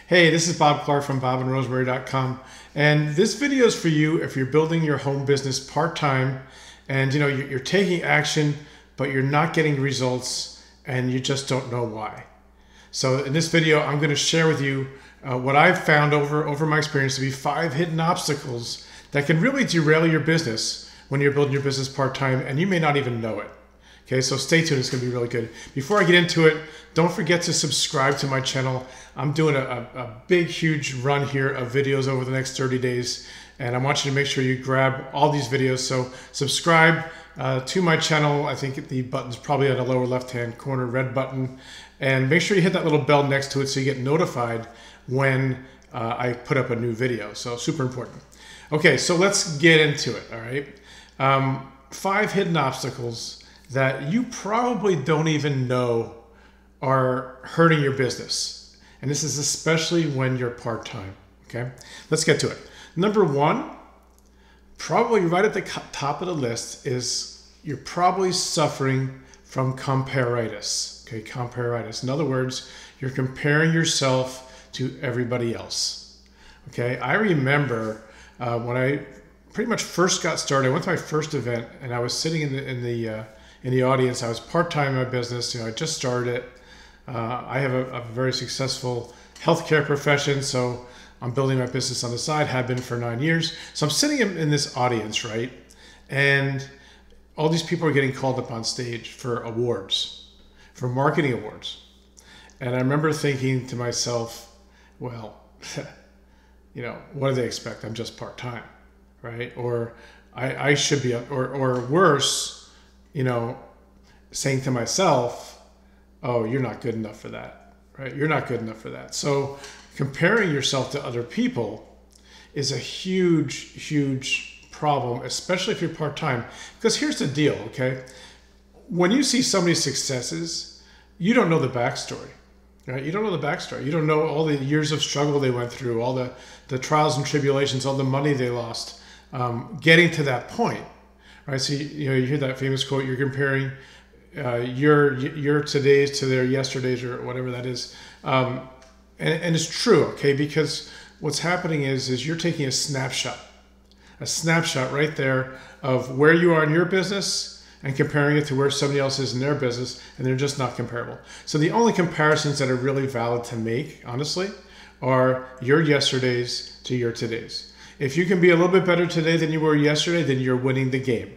Hey, this is Bob Clark from bobandrosemary.com, and this video is for you if you're building your home business part-time and you're taking action but you're not getting results and you just don't know why. So in this video I'm going to share with you what I've found over my experience to be 5 hidden obstacles that can really derail your business when you're building your business part-time and you may not even know it. Okay, so stay tuned, it's gonna be really good. Before I get into it, don't forget to subscribe to my channel. I'm doing a big, huge run here of videos over the next 30 days, and I want you to make sure you grab all these videos. So subscribe to my channel. I think the button's probably on the lower left-hand corner, red button, and make sure you hit that little bell next to it so you get notified when I put up a new video. So super important. Okay, so let's get into it, all right? 5 hidden obstacles that you probably don't even know are hurting your business. And this is especially when you're part-time, okay? Let's get to it. Number 1, probably right at the top of the list is you're probably suffering from comparitis, okay? Comparitis. In other words, you're comparing yourself to everybody else, okay? I remember when I pretty much first got started, I went to my first event and I was sitting in the audience. I was part-time in my business. I just started it. I have a very successful healthcare profession, so I'm building my business on the side, have been for 9 years. So I'm sitting in this audience, right? And all these people are getting called up on stage for awards, for marketing awards. And I remember thinking to myself, well, what do they expect? I'm just part-time, right? Or I should be, or worse, saying to myself, oh, you're not good enough for that, right? You're not good enough for that. So comparing yourself to other people is a huge, huge problem, especially if you're part-time. Because here's the deal, okay? When you see somebody's successes, you don't know the backstory, right? You don't know the backstory. You don't know all the years of struggle they went through, all the trials and tribulations, all the money they lost, getting to that point. Right, so you hear that famous quote, you're comparing your todays to their yesterdays or whatever that is. And it's true, okay, because what's happening is you're taking a snapshot right there of where you are in your business and comparing it to where somebody else is in their business, and they're just not comparable. So the only comparisons that are really valid to make, honestly, are your yesterdays to your todays. If you can be a little bit better today than you were yesterday, then you're winning the game.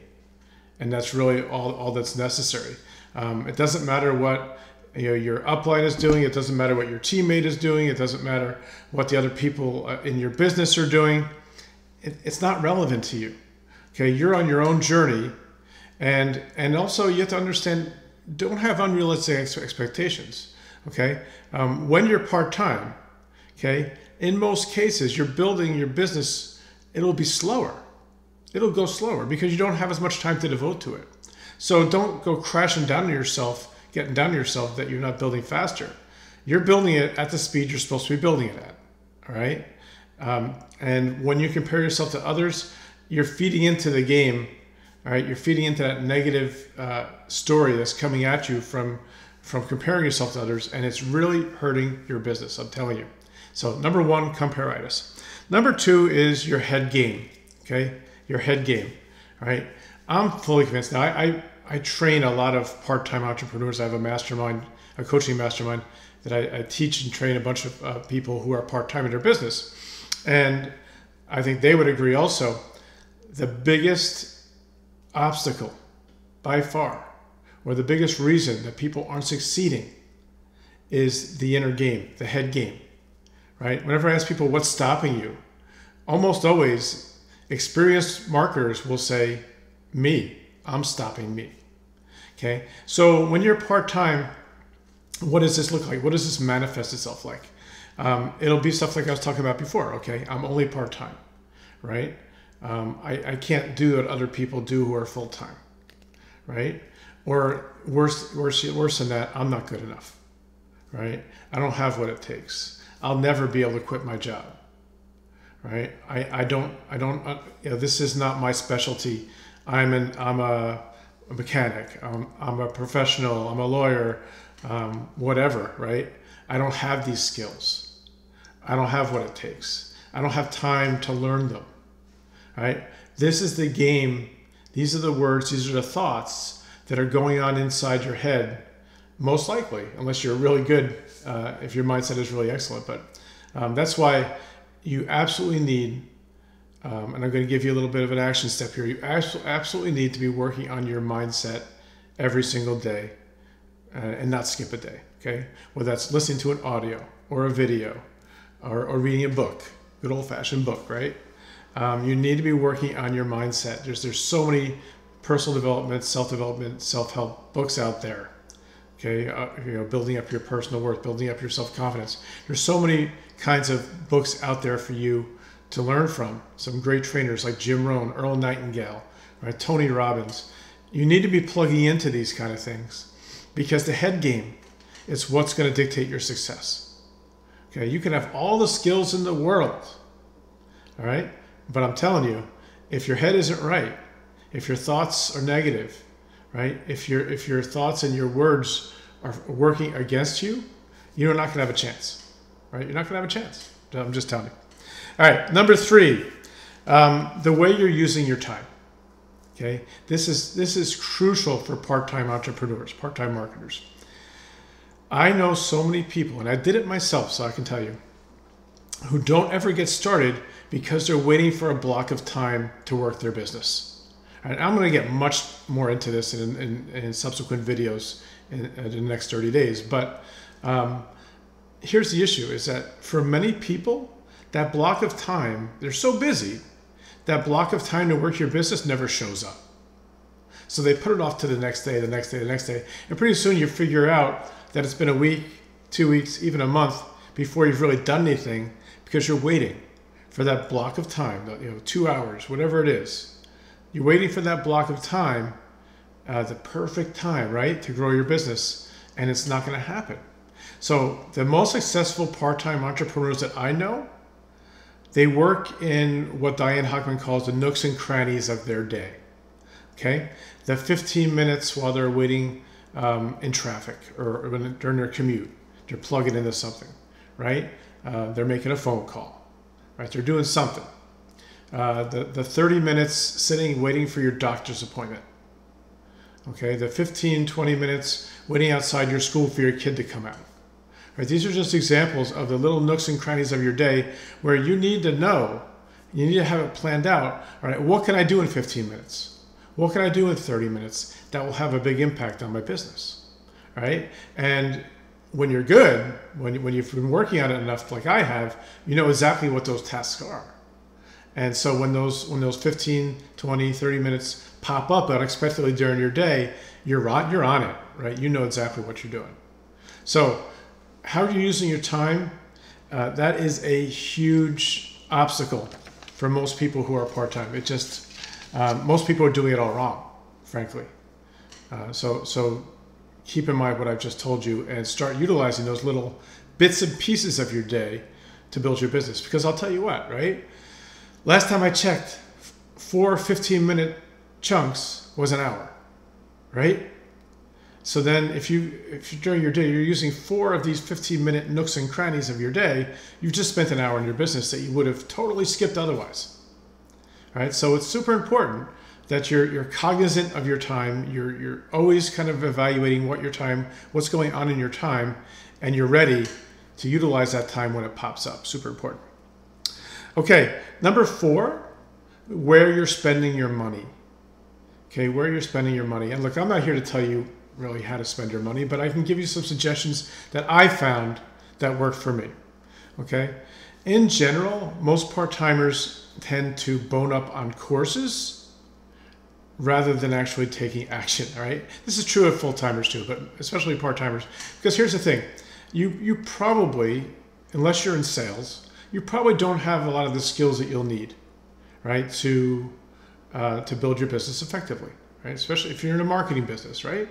And that's really all that's necessary. It doesn't matter what your upline is doing. It doesn't matter what your teammate is doing. It doesn't matter what the other people in your business are doing. It's not relevant to you. Okay, you're on your own journey. And also you have to understand, don't have unrealistic expectations. Okay, when you're part-time, okay, in most cases, you're building your business, it'll be slower. It'll go slower because you don't have as much time to devote to it. So don't go crashing down on yourself, getting down on yourself that you're not building faster. You're building it at the speed you're supposed to be building it at, all right? And when you compare yourself to others, you're feeding into the game, all right? You're feeding into that negative story that's coming at you from comparing yourself to others, and it's really hurting your business, I'm telling you. So number 1, comparitis. Number 2 is your head game, okay? Your head game, all right? I'm fully convinced. Now, I train a lot of part-time entrepreneurs. I have a mastermind, a coaching mastermind that I teach and train a bunch of people who are part-time in their business. And I think they would agree also, the biggest obstacle by far, or the biggest reason that people aren't succeeding is the inner game, the head game. Right? Whenever I ask people what's stopping you, almost always experienced marketers will say, me, I'm stopping me. Okay? So when you're part-time, what does this look like? What does this manifest itself like? It'll be stuff like I was talking about before, okay? I'm only part-time, right? I can't do what other people do who are full-time, right? Or worse than that, I'm not good enough, right? I don't have what it takes. I'll never be able to quit my job, right? I don't, this is not my specialty. I'm a mechanic. I'm a professional. I'm a lawyer, whatever, right? I don't have these skills. I don't have what it takes. I don't have time to learn them, right? This is the game. These are the words, these are the thoughts that are going on inside your head, most likely, unless you're really good, if your mindset is really excellent. But that's why you absolutely need, and I'm going to give you a little bit of an action step here, you absolutely need to be working on your mindset every single day and not skip a day, okay? Whether that's listening to an audio or a video or reading a book, good old-fashioned book, right? You need to be working on your mindset. There's so many personal development, self-development, self-help books out there. Okay, building up your personal worth, building up your self-confidence. There's so many kinds of books out there for you to learn from. Some great trainers like Jim Rohn, Earl Nightingale, right? Tony Robbins. You need to be plugging into these kind of things because the head game is what's going to dictate your success. Okay, you can have all the skills in the world, all right? But I'm telling you, if your head isn't right, if your thoughts are negative, right? If your thoughts and your words are working against you, you're not going to have a chance, right? You're not going to have a chance. I'm just telling you. All right, number 3, the way you're using your time. Okay, this is crucial for part-time entrepreneurs, part-time marketers. I know so many people, and I did it myself, so I can tell you, who don't ever get started because they're waiting for a block of time to work their business. And I'm going to get much more into this in subsequent videos in the next 30 days. But here's the issue, is that for many people, that block of time, they're so busy, that block of time to work your business never shows up. So they put it off to the next day, the next day, the next day. And pretty soon you figure out that it's been a week, 2 weeks, even a month before you've really done anything because you're waiting for that block of time, 2 hours, whatever it is. You're waiting for that block of time, the perfect time, right, to grow your business, and it's not going to happen. So the most successful part-time entrepreneurs that I know, they work in what Diane Hockman calls the nooks and crannies of their day. Okay, the 15 minutes while they're waiting in traffic or during their commute, they're plugging into something, right? They're making a phone call, right? They're doing something. The 30 minutes sitting waiting for your doctor's appointment. Okay, the 15, 20 minutes waiting outside your school for your kid to come out. Right, these are just examples of the little nooks and crannies of your day where you need to know, you need to have it planned out. All right, what can I do in 15 minutes? What can I do in 30 minutes that will have a big impact on my business? All right, and when you're good, when you've been working on it enough like I have, you know exactly what those tasks are. And so when those 15, 20, 30 minutes pop up unexpectedly during your day, you're on it, right? You know exactly what you're doing. So how are you using your time? That is a huge obstacle for most people who are part-time. It just, most people are doing it all wrong, frankly. So keep in mind what I've just told you and start utilizing those little bits and pieces of your day to build your business. Because I'll tell you what, right? Last time I checked, 4 15-minute chunks was an hour, right? So then if you during your day, you're using 4 of these 15-minute nooks and crannies of your day, you've just spent an hour in your business that you would have totally skipped otherwise. All right, so it's super important that you're cognizant of your time. You're always kind of evaluating what's going on in your time, and you're ready to utilize that time when it pops up. Super important. Okay, number 4, where you're spending your money. Okay, where you're spending your money. And look, I'm not here to tell you really how to spend your money, but I can give you some suggestions that I found that worked for me. Okay, in general, most part-timers tend to bone up on courses rather than actually taking action, all right? This is true of full-timers too, but especially part-timers. Because here's the thing, you probably, unless you're in sales, you probably don't have a lot of the skills that you'll need, right, to build your business effectively, right? Especially if you're in a marketing business, right?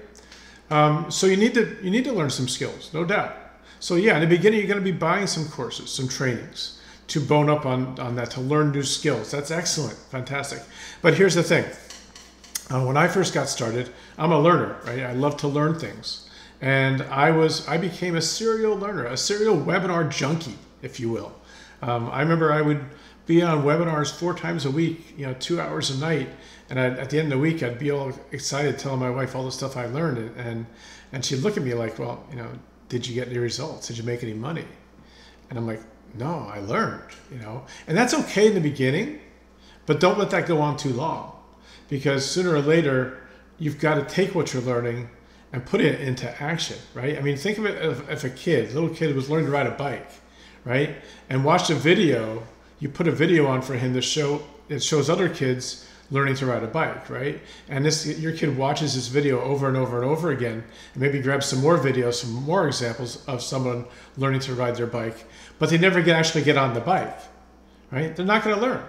So you need to learn some skills, no doubt. So yeah, in the beginning, you're going to be buying some courses, some trainings to bone up on that, to learn new skills. That's excellent, fantastic. But here's the thing. When I first got started, I'm a learner, right? I love to learn things. And I became a serial learner, a serial webinar junkie. if you will. I remember I would be on webinars 4 times a week, 2 hours a night. And at the end of the week, I'd be all excited telling my wife all the stuff I learned. And she'd look at me like, well, did you get any results? Did you make any money? And I'm like, no, I learned, And that's okay in the beginning, but don't let that go on too long. Because sooner or later, you've got to take what you're learning and put it into action, right? I mean, think of it if a little kid was learning to ride a bike, right? And watched a video, you put a video on for him it shows other kids learning to ride a bike, right? And your kid watches this video over and over and over again, and maybe grabs some more videos, some more examples of someone learning to ride their bike, but they never actually get on the bike, right? They're not going to learn.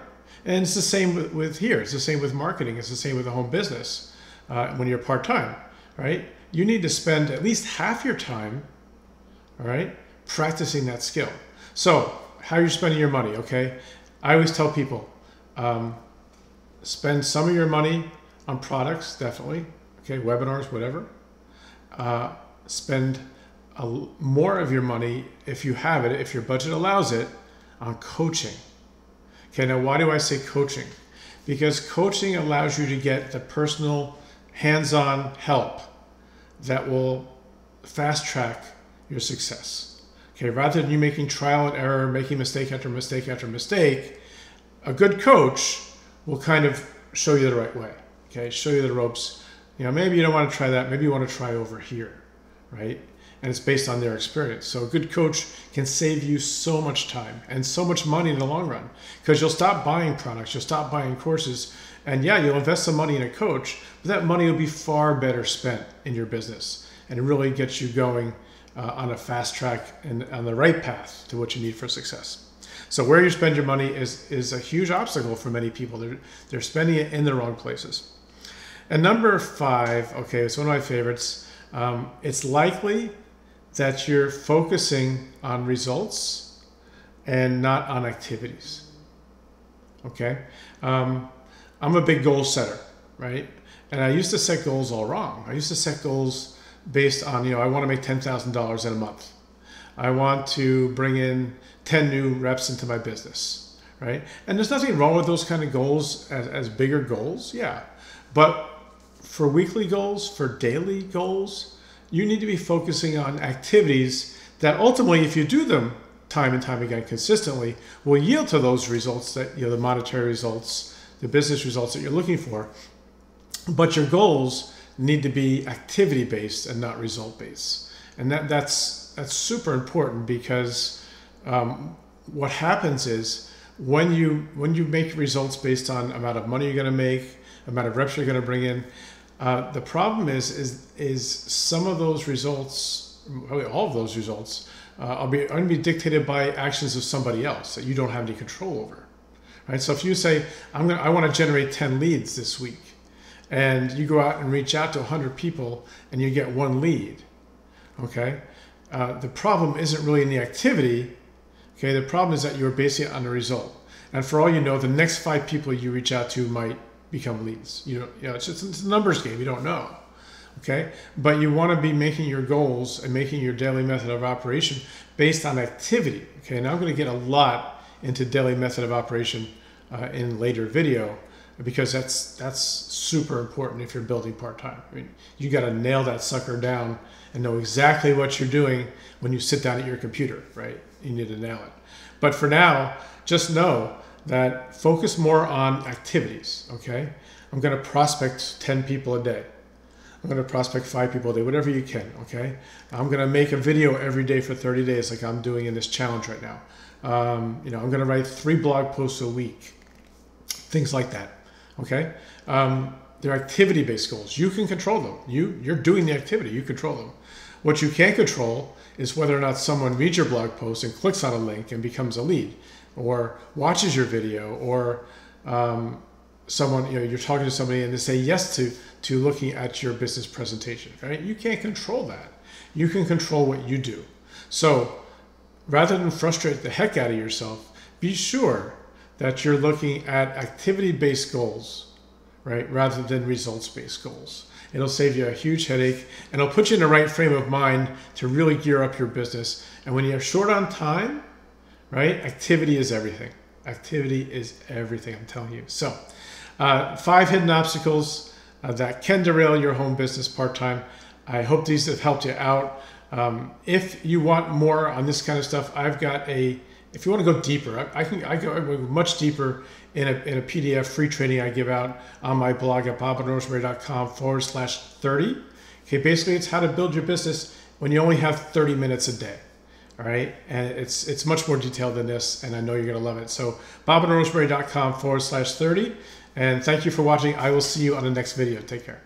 And it's the same with here. It's the same with marketing. It's the same with a home business when you're part-time, right? You need to spend at least half your time, all right, practicing that skill. So how are you spending your money, okay? I always tell people, spend some of your money on products, definitely, okay, webinars, whatever. Spend more of your money, if you have it, if your budget allows it, on coaching. Okay, now why do I say coaching? Because coaching allows you to get the personal hands-on help that will fast track your success. Okay, rather than you making trial and error, making mistake after mistake after mistake, a good coach will kind of show you the right way. Okay, show you the ropes. Maybe you don't want to try that. Maybe you want to try over here, right? And it's based on their experience. So a good coach can save you so much time and so much money in the long run, because you'll stop buying products, you'll stop buying courses, and yeah, you'll invest some money in a coach, but that money will be far better spent in your business, and it really gets you going on a fast track and on the right path to what you need for success. So where you spend your money is a huge obstacle for many people. They're spending it in the wrong places. And number 5, okay, it's one of my favorites. It's likely that you're focusing on results and not on activities. Okay? I'm a big goal setter, right? And I used to set goals all wrong. I used to set goals based on, I want to make $10,000 in a month. I want to bring in 10 new reps into my business, right? And there's nothing wrong with those kind of goals as bigger goals, yeah. But for weekly goals, for daily goals, you need to be focusing on activities that ultimately, if you do them time and time again consistently, will yield to those results that, the monetary results, the business results that you're looking for. But your goals need to be activity-based and not result-based. And that's super important, because what happens is when you make results based on amount of money you're going to make, amount of reps you're going to bring in, the problem is some of those results, probably all of those results, are going to be dictated by actions of somebody else that you don't have any control over, right? So if you say, I want to generate 10 leads this week, and you go out and reach out to 100 people and you get 1 lead, okay? The problem isn't really in the activity, okay? The problem is that you're basing it on the result. And for all you know, the next 5 people you reach out to might become leads. It's a numbers game. You don't know, okay? But you want to be making your goals and making your daily method of operation based on activity, okay? Now I'm going to get a lot into daily method of operation in later video, because that's super important if you're building part-time. I mean, you got to nail that sucker down and know exactly what you're doing when you sit down at your computer, right? You need to nail it. But for now, just know that focus more on activities, okay? I'm going to prospect 10 people a day. I'm going to prospect 5 people a day, whatever you can, okay? I'm going to make a video every day for 30 days like I'm doing in this challenge right now. I'm going to write 3 blog posts a week, things like that, okay? They're activity-based goals. You can control them. You're doing the activity. You control them. What you can't control is whether or not someone reads your blog post and clicks on a link and becomes a lead, or watches your video, or someone, you're talking to somebody and they say yes to looking at your business presentation, right? You can't control that. You can control what you do. So rather than frustrate the heck out of yourself, be sure that you're looking at activity-based goals, right, rather than results-based goals. It'll save you a huge headache, and it'll put you in the right frame of mind to really gear up your business. And when you're short on time, right? Activity is everything. Activity is everything, I'm telling you. So 5 hidden obstacles that can derail your home business part-time. I hope these have helped you out. If you want more on this kind of stuff, I've got if you want to go deeper, I go much deeper in a PDF free training I give out on my blog at bobandrosemary.com/30. Okay, basically it's how to build your business when you only have 30 minutes a day. All right, and it's much more detailed than this, and I know you're gonna love it. So bobandrosemary.com/30, and thank you for watching. I will see you on the next video. Take care.